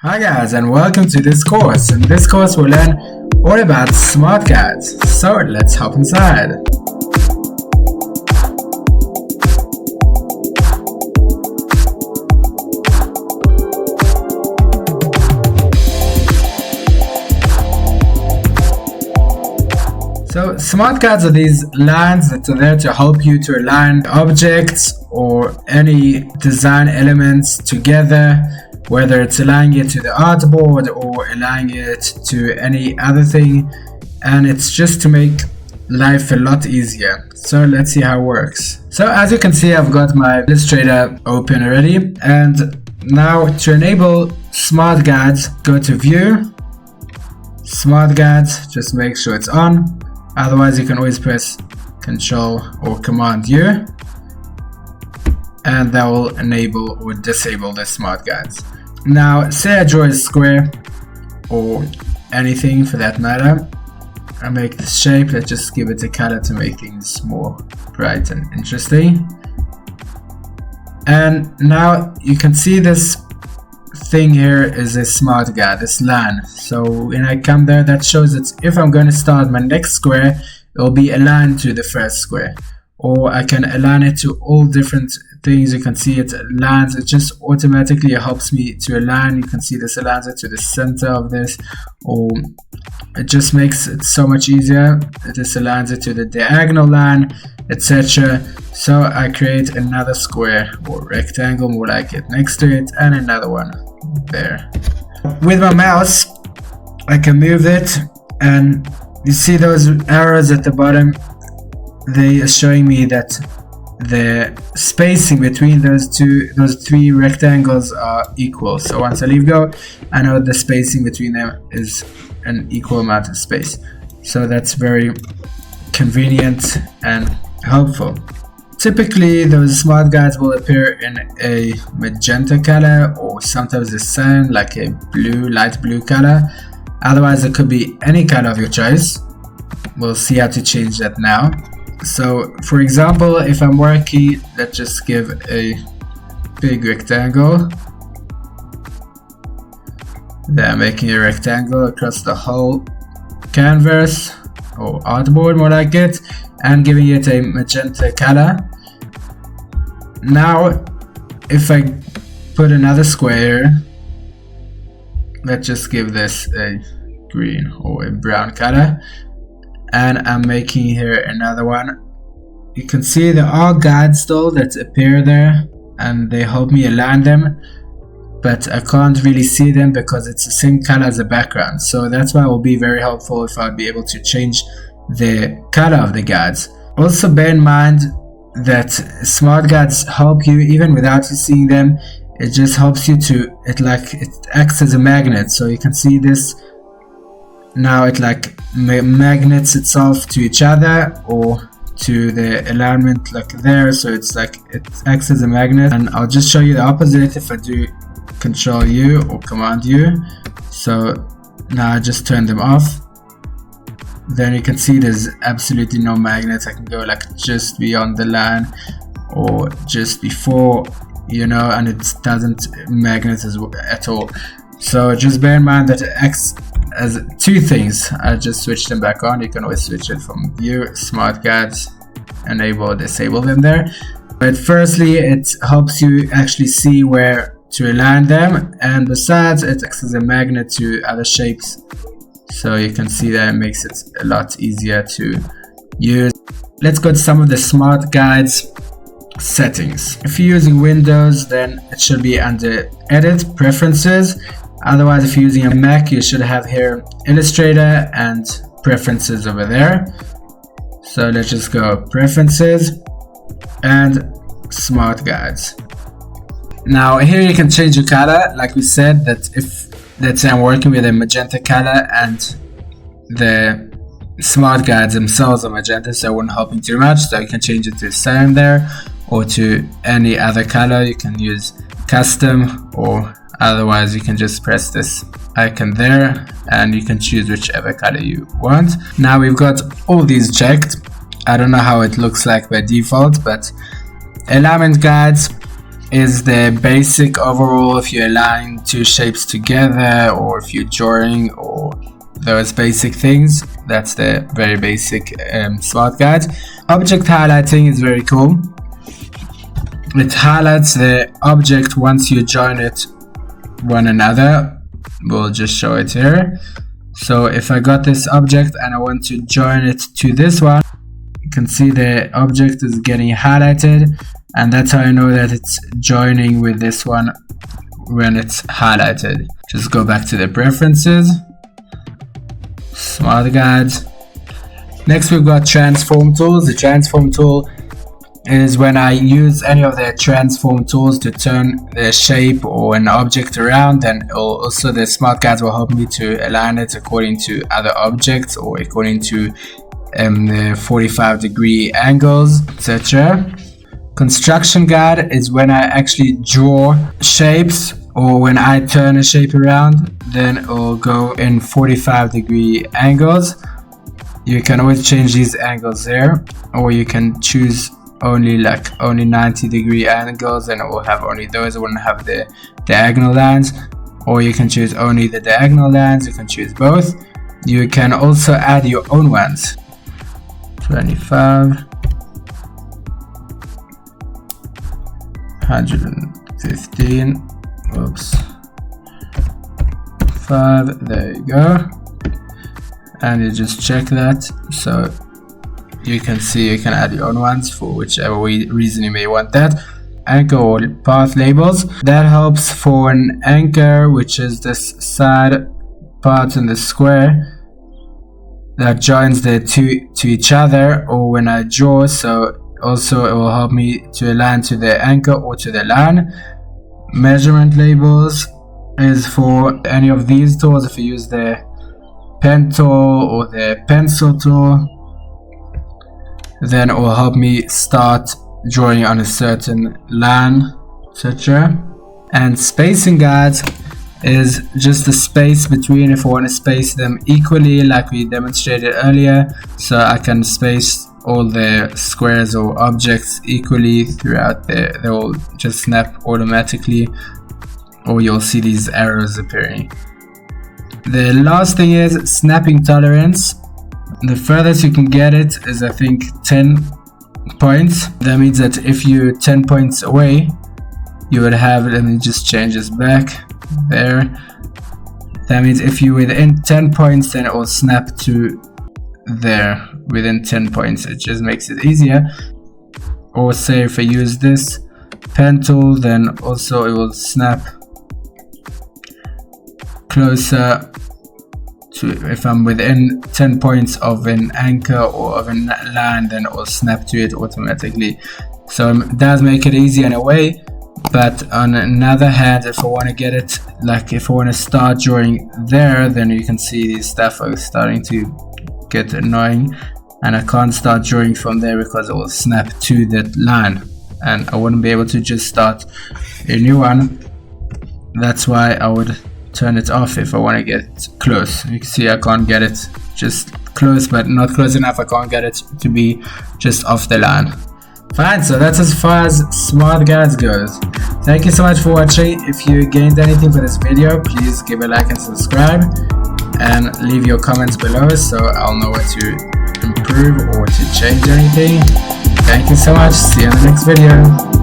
Hi guys, and welcome to this course. In this course we'll learn all about smart guides. So let's hop inside. So smart guides are these lines that are there to help you to align objects or any design elements together, whether it's aligning it to the artboard or aligning it to any other thing, and it's just to make life a lot easier. So let's see how it works. So as you can see, I've got my Illustrator open already, and now to enable smart guides, go to View, Smart Guides, just make sure it's on. Otherwise you can always press Control or Command U, and that will enable or disable the smart guides. Now say I draw a square or anything for that matter. I make this shape, let's just give it a color to make things more bright and interesting. And now you can see this thing here is a smart guide, this line. So when I come there, that shows that if I'm going to start my next square, it will be aligned to the first square. Or I can align it to all different things. You can see it aligns, it just automatically helps me to align. You can see this aligns it to the center of this, or it just makes it so much easier. This aligns it to the diagonal line, etc. So I create another square or rectangle, more like it, next to it, and another one there. With my mouse I can move it, and you see those arrows at the bottom, they are showing me that the spacing between those three rectangles are equal. So once I leave go, I know the spacing between them is an equal amount of space. So that's very convenient and helpful. Typically those smart guides will appear in a magenta color, or sometimes the same, like a blue, light blue color. Otherwise it could be any color of your choice. We'll see how to change that now. So for example, if I'm working, let's just give a big rectangle. Then I'm making a rectangle across the whole canvas or artboard, more like it, and giving it a magenta color. Now if I put another square, let's just give this a green or a brown color, and I'm making here another one. You can see there are guides still that appear there, and they help me align them, but I can't really see them because it's the same color as the background. So that's why it will be very helpful if I'd be able to change the color of the guides. Also bear in mind that smart guides help you even without you seeing them. It just helps you to, it acts as a magnet. So you can see this now, it like magnets itself to each other or to the alignment like there. So it's like it acts as a magnet. And I'll just show you the opposite if I do Control U or Command U. So now I just turn them off. Then you can see there's absolutely no magnets. I can go like just beyond the line or just before, you know, and it doesn't magnet at all. So just bear in mind that it acts as two things. I just switch them back on. You can always switch it from View, Smart Guides, enable or disable them there. But firstly, it helps you actually see where to align them, and besides it acts as a magnet to other shapes. So you can see that it makes it a lot easier to use. Let's go to some of the smart guides settings. If you're using Windows, then it should be under Edit, Preferences. Otherwise, if you're using a Mac, you should have here Illustrator and Preferences over there. So let's just go Preferences and Smart Guides. Now here you can change your color. Like we said, that if let's say I'm working with a magenta color and the smart guides themselves are magenta, so it won't help me too much. So you can change it to cyan there, or to any other color. You can use custom, or otherwise you can just press this icon there and you can choose whichever color you want. Now we've got all these checked. I don't know how it looks like by default, but alignment guides, is the basic overall if you align two shapes together, or if you're drawing, or those basic things. That's the very basic smart guide. Object highlighting is very cool. It highlights the object once you join it one another. We'll just show it here. So if I got this object and I want to join it to this one, you can see the object is getting highlighted, and that's how I know that it's joining with this one when it's highlighted. Just go back to the preferences, smart guides. Next we've got transform tools. The transform tool is when I use any of the transform tools to turn the shape or an object around, and also the smart guides will help me to align it according to other objects or according to the 45-degree angles, etc. Construction guide is when I actually draw shapes, or when I turn a shape around, then it will go in 45-degree angles. You can always change these angles there, or you can choose only 90-degree angles, and it will have only those. It wouldn't have the diagonal lines, or you can choose only the diagonal lines. You can choose both. You can also add your own ones. 25, 115, oops, 5, there you go, and you just check that. So you can see you can add your own ones for whichever reason you may want that. Anchor or path labels, that helps for an anchor, which is this side part in the square that joins the two to each other, or when I draw. So also it will help me to align to the anchor or to the line. Measurement labels is for any of these tools. If you use the pen tool or the pencil tool, then it will help me start drawing on a certain line, etc. And spacing guides is just the space between, if I want to space them equally like we demonstrated earlier, so I can space all the squares or objects equally throughout they will just snap automatically, or you'll see these arrows appearing. The last thing is snapping tolerance. The furthest you can get it is, I think, 10 points. That means that if you're 10 points away, you would have, let me just change this back there. That means if you're within 10 points, then it will snap to there within 10 points. It just makes it easier. Or say if I use this pen tool, then also it will snap closer to, if I'm within 10 points of an anchor or of a line, then it will snap to it automatically. So it does make it easy in a way, but on another hand, if I want to get it, like if I want to start drawing there, then you can see these stuff are starting to get annoying, and I can't start drawing from there because it will snap to that line, and I wouldn't be able to just start a new one. That's why I would turn it off if I want to get close. You can see I can't get it just close, but not close enough. I can't get it to be just off the line. Fine, so that's as far as smart guides goes. Thank you so much for watching. If you gained anything for this video, please give a like and subscribe, and leave your comments below so I'll know what to improve or to change anything. Thank you so much. See you in the next video.